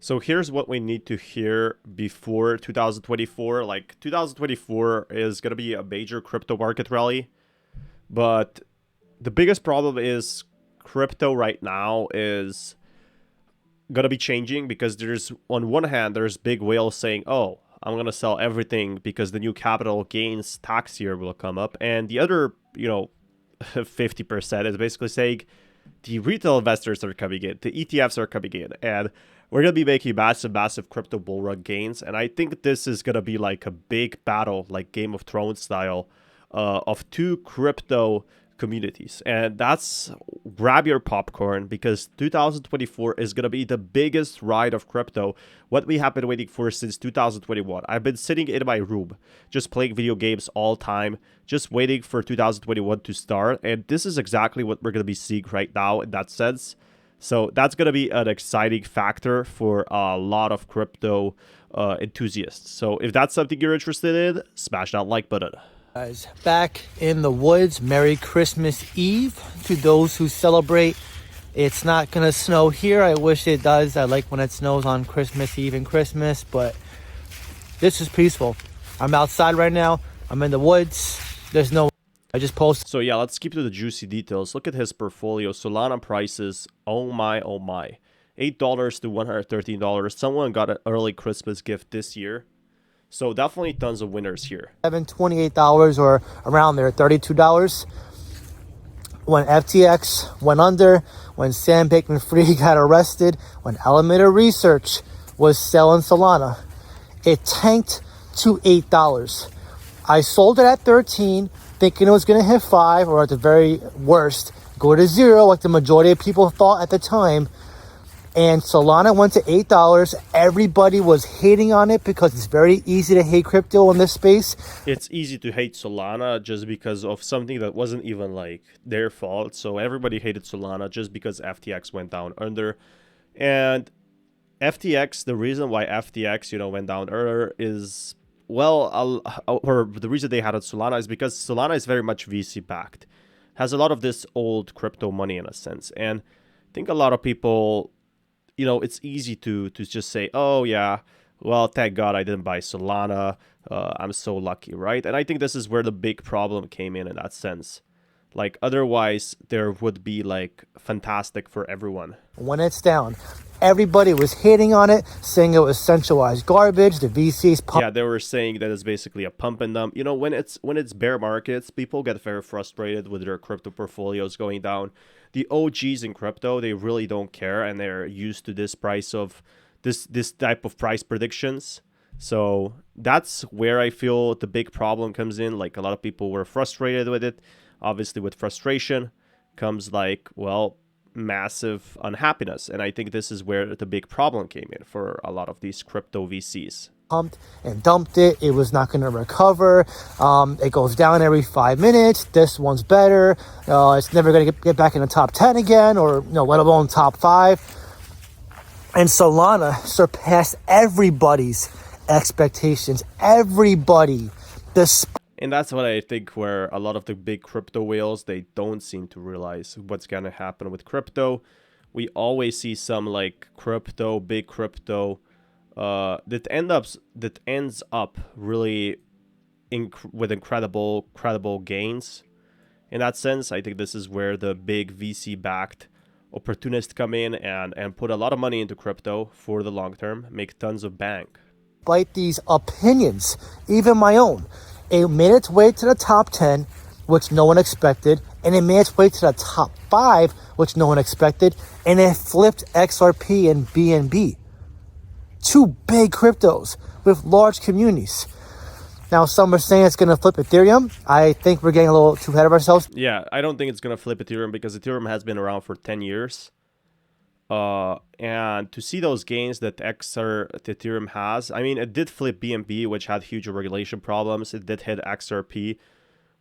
So here's what we need to hear before 2024. Like 2024 is going to be a major crypto market rally, but the biggest problem is crypto right now is going to be changing because there's on one hand there's big whales saying, "Oh, I'm going to sell everything because the new capital gains tax year will come up." And the other, 50% is basically saying the retail investors are coming in, the ETFs are coming in, and we're going to be making massive crypto bull run gains. And I think this is going to be like a big battle, like Game of Thrones style, of two crypto communities. And that's grab your popcorn because 2024 is going to be the biggest ride of crypto, what we have been waiting for since 2021. I've been sitting in my room just playing video games all time, just waiting for 2021 to start, and this is exactly what we're going to be seeing right now in that sense. So that's going to be an exciting factor for a lot of crypto enthusiasts. So if that's something you're interested in, smash that like button. Guys, back in the woods. Merry Christmas Eve to those who celebrate. It's not gonna snow here. I wish it does. I like when it snows on Christmas Eve and Christmas, but this is peaceful. I'm outside right now. I'm in the woods. There's no... I just posted. So yeah, let's keep to the juicy details. Look at his portfolio. Solana prices. Oh my. $8 to $113. Someone got an early Christmas gift this year. So definitely tons of winners here. $28 or around there, $32. When FTX went under, when Sam Bankman-Fried got arrested, when Alameda Research was selling Solana, it tanked to $8. I sold it at 13, thinking it was going to hit 5, or at the very worst, go to 0, like the majority of people thought at the time. And Solana went to $8. Everybody was hating on it because it's very easy to hate crypto in this space. It's easy to hate Solana just because of something that wasn't even like their fault. So everybody hated Solana just because FTX went down under. And FTX, the reason why FTX, went down earlier is, well, or the reason they had Solana is because Solana is very much VC backed. Has a lot of this old crypto money in a sense. And I think a lot of people... it's easy to just say, oh, yeah, well, thank God I didn't buy Solana. I'm so lucky, right? And I think this is where the big problem came in that sense. Like, otherwise, there would be, like, fantastic for everyone. When it's down, everybody was hating on it, saying it was centralized garbage. The VCs... Yeah, they were saying that it's basically a pump and dump. When it's bear markets, people get very frustrated with their crypto portfolios going down. The OGs in crypto, they really don't care, and they're used to this price of this type of price predictions. So that's where I feel the big problem comes in. Like, a lot of people were frustrated with it. Obviously, with frustration comes, like, well, massive unhappiness. And I think this is where the big problem came in for a lot of these crypto VCs. Pumped and dumped it. It was not going to recover. It goes down every 5 minutes. This one's better. It's never going to get back in the top 10 again, or let alone top 5. And Solana surpassed everybody's expectations. Everybody. And that's what I think where a lot of the big crypto whales, they don't seem to realize what's going to happen with crypto. We always see some like big crypto, that ends up really with incredible gains. In that sense, I think this is where the big VC-backed opportunists come in and put a lot of money into crypto for the long term, make tons of bank. Despite these opinions, even my own, it made its way to the top 10, which no one expected, and it made its way to the top 5, which no one expected, and it flipped XRP and BNB. Two big cryptos with large communities. Now, some are saying it's going to flip Ethereum. I think we're getting a little too ahead of ourselves. Yeah, I don't think it's going to flip Ethereum because Ethereum has been around for 10 years. And to see those gains that Ethereum has, I mean, it did flip BNB, which had huge regulation problems. It did hit XRP,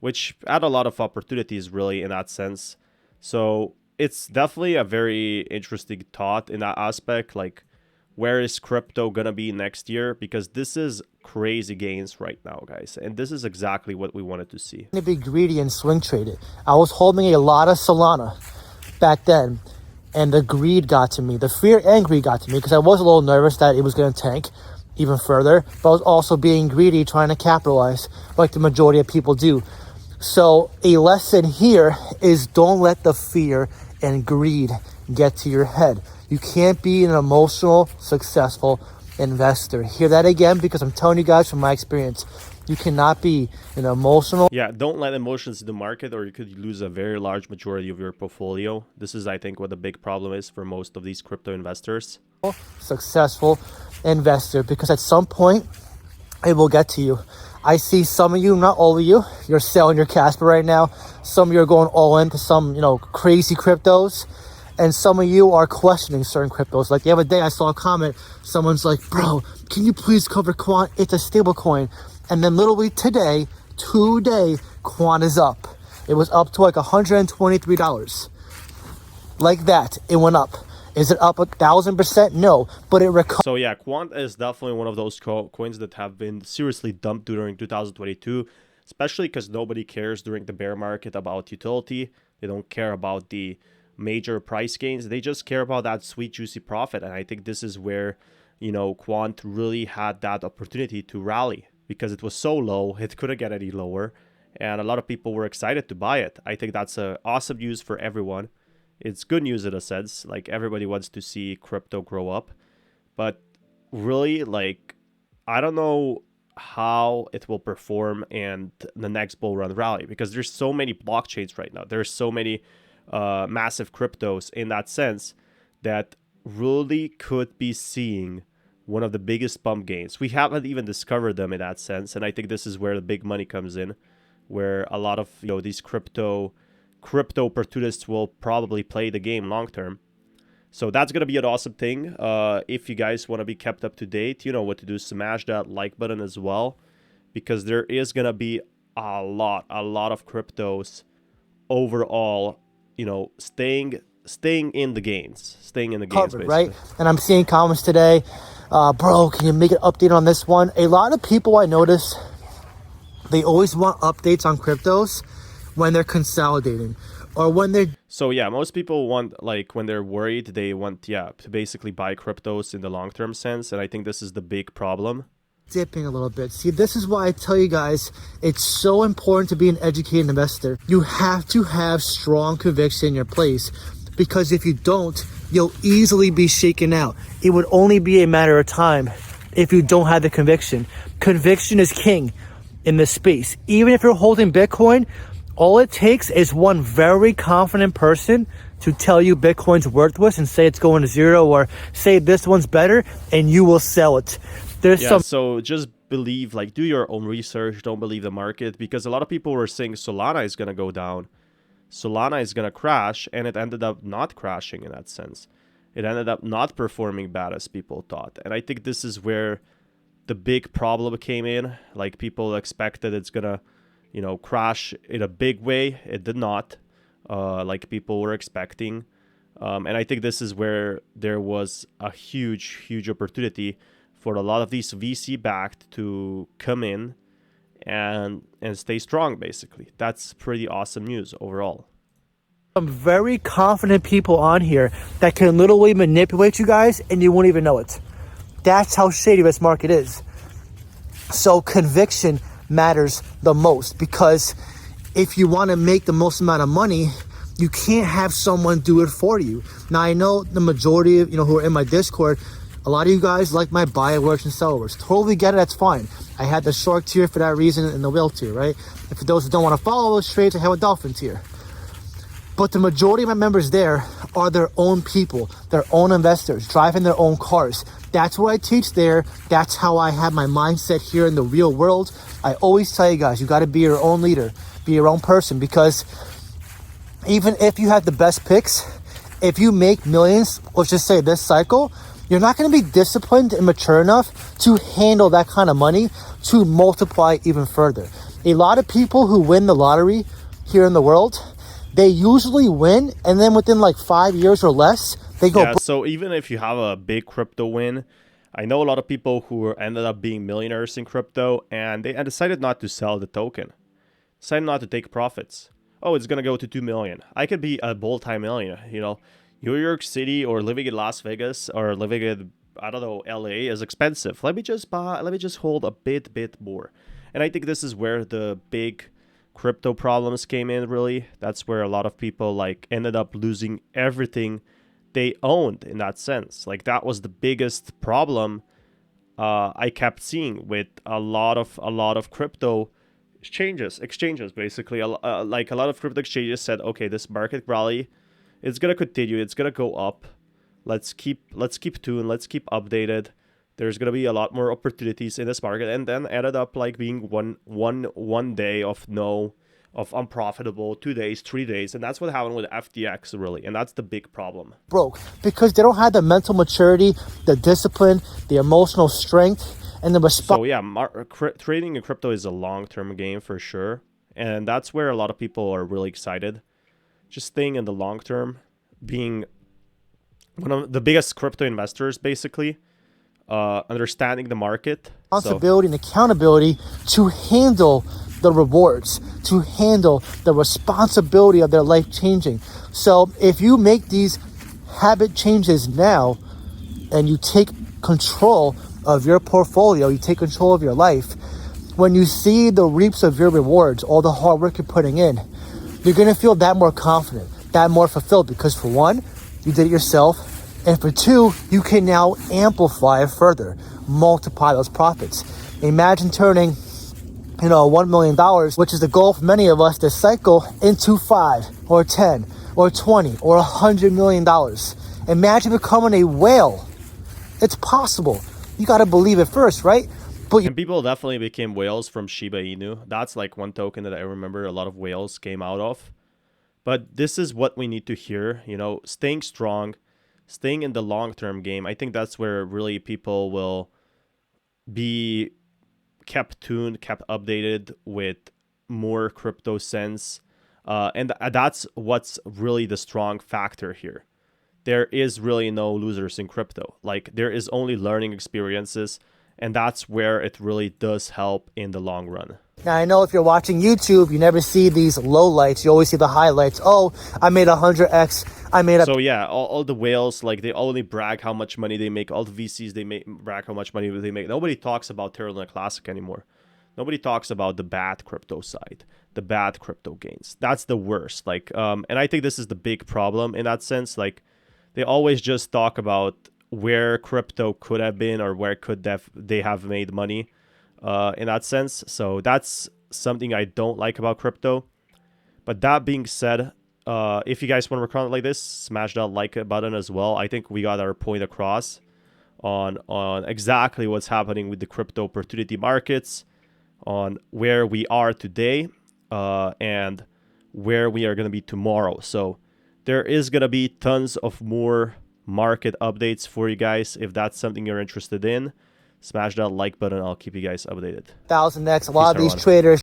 which had a lot of opportunities, really, in that sense. So it's definitely a very interesting thought in that aspect. Like, where is crypto going to be next year? Because this is crazy gains right now, guys. And this is exactly what we wanted to see. To be greedy and swing trade it. I was holding a lot of Solana back then. and the greed got to me. The fear and greed got to me because I was a little nervous that it was going to tank even further, but I was also being greedy, trying to capitalize like the majority of people do. So a lesson here is don't let the fear and greed get to your head. You can't be an emotional, successful investor. Hear that again, because I'm telling you guys from my experience, you cannot be an emotional. Yeah, don't let emotions in the market or you could lose a very large majority of your portfolio. This is, I think, what the big problem is for most of these crypto investors. Successful investor, because at some point it will get to you. I see some of you, not all of you, you're selling your Casper right now. Some of you are going all into some, crazy cryptos. And some of you are questioning certain cryptos. Like the other day, I saw a comment. Someone's like, bro, can you please cover Quant? It's a stable coin. And then literally today, Quant is up. It was up to like $123. Like that, it went up. Is it up 1,000%? No, but it recovered. So yeah, Quant is definitely one of those coins that have been seriously dumped during 2022, especially because nobody cares during the bear market about utility. They don't care about the major price gains. They just care about that sweet, juicy profit. And I think this is where, Quant really had that opportunity to rally because it was so low, it couldn't get any lower. And a lot of people were excited to buy it. I think that's awesome news for everyone. It's good news in a sense, like everybody wants to see crypto grow up, but really, like, I don't know how it will perform in the next bull run rally because there's so many blockchains right now. There's so many massive cryptos in that sense that really could be seeing one of the biggest bump gains. We haven't even discovered them in that sense, and I think this is where the big money comes in, where a lot of these crypto opportunists will probably play the game long term. So that's going to be an awesome thing. If you guys want to be kept up to date, you know what to do. Smash that like button as well, because there is going to be a lot of cryptos overall, staying in the gains, basically. Right? And I'm seeing comments today, bro, can you make an update on this one? A lot of people I notice, they always want updates on cryptos when they're consolidating or when they're... So yeah, most people want, like, when they're worried, they want, to basically buy cryptos in the long-term sense. And I think this is the big problem. Dipping a little bit. See, this is why I tell you guys, it's so important to be an educated investor. You have to have strong conviction in your place, because if you don't, you'll easily be shaken out. It would only be a matter of time if you don't have the conviction. Conviction is king in this space. Even if you're holding Bitcoin, all it takes is one very confident person to tell you Bitcoin's worthless and say it's going to zero, or say this one's better, and you will sell it. So just believe, do your own research. Don't believe the market, because a lot of people were saying Solana is going to go down. Solana is going to crash, and it ended up not crashing in that sense. It ended up not performing bad as people thought. And I think this is where the big problem came in. Like, people expected it's going to, crash in a big way. It did not, like people were expecting. And I think this is where there was a huge opportunity for a lot of these VC-backed to come in and stay strong, basically. That's pretty awesome news overall. Some very confident people on here that can literally manipulate you guys and you won't even know it. That's how shady this market is. So conviction matters the most, because if you want to make the most amount of money, you can't have someone do it for you. Now, I know the majority of who are in my Discord, a lot of you guys like my buy alerts and sell alerts. Totally get it. That's fine. I had the shark tier for that reason and the whale tier, right? And for those who don't want to follow those trades, I have a dolphin tier. But the majority of my members there are their own people, their own investors, driving their own cars. That's what I teach there. That's how I have my mindset here in the real world. I always tell you guys, you got to be your own leader, be your own person, because even if you have the best picks, if you make millions, let's just say this cycle, you're not going to be disciplined and mature enough to handle that kind of money to multiply even further. A lot of people who win the lottery here in the world, they usually win, and then within 5 years or less, they go... Yeah, so even if you have a big crypto win, I know a lot of people who ended up being millionaires in crypto, and they decided not to sell the token. Decided not to take profits. Oh, it's going to go to 2 million. I could be a multi-millionaire, New York City or living in Las Vegas or living in, I don't know, LA is expensive. Let me just hold a bit more. And I think this is where the big crypto problems came in, really. That's where a lot of people like ended up losing everything they owned in that sense. Like that was the biggest problem I kept seeing with a lot of crypto exchanges basically. Like a lot of crypto exchanges said, okay, this market rally, it's gonna continue, it's gonna go up. Let's keep tuned, let's keep updated. There's gonna be a lot more opportunities in this market, and then ended up like being one day of unprofitable, 2 days, 3 days, and that's what happened with FTX really, and that's the big problem. Broke because they don't have the mental maturity, the discipline, the emotional strength, and the response. So yeah, trading in crypto is a long-term game for sure, and that's where a lot of people are really excited. Just staying in the long term, being one of the biggest crypto investors, basically, understanding the market. Responsibility and accountability to handle the rewards, to handle the responsibility of their life changing. So if you make these habit changes now and you take control of your portfolio, you take control of your life, when you see the reaps of your rewards, all the hard work you're putting in, you're going to feel that more confident, that more fulfilled, because for one, you did it yourself, and for two, you can now amplify it further, multiply those profits. Imagine turning, $1 million, which is the goal for many of us, to cycle into 5 or 10 or 20 or $100 million. Imagine becoming a whale. It's possible. You got to believe it first, right? And people definitely became whales from Shiba Inu. That's like one token that I remember a lot of whales came out of. But this is what we need to hear, staying strong, staying in the long-term game. I think that's where really people will be kept tuned, kept updated with more crypto sense. And that's what's really the strong factor here. There is really no losers in crypto. Like there is only learning experiences. And that's where it really does help in the long run. Now, I know if you're watching YouTube, you never see these lowlights. You always see the highlights. Oh, I made 100x. I made a... So yeah, all the whales, like they only brag how much money they make. All the VCs, they brag how much money they make. Nobody talks about Terra Luna Classic anymore. Nobody talks about the bad crypto side, the bad crypto gains. That's the worst. Like, and I think this is the big problem in that sense. Like, they always just talk about where crypto could have been or where could they have made money in that sense. So that's something I don't like about crypto. But that being said, if you guys want to work on it like this, smash that like button as well. I think we got our point across on exactly what's happening with the crypto opportunity markets, on where we are today and where we are going to be tomorrow. So there is going to be tons of more market updates for you guys. If that's something you're interested in, smash that like button. I'll keep you guys updated. 1000x. A lot of these traders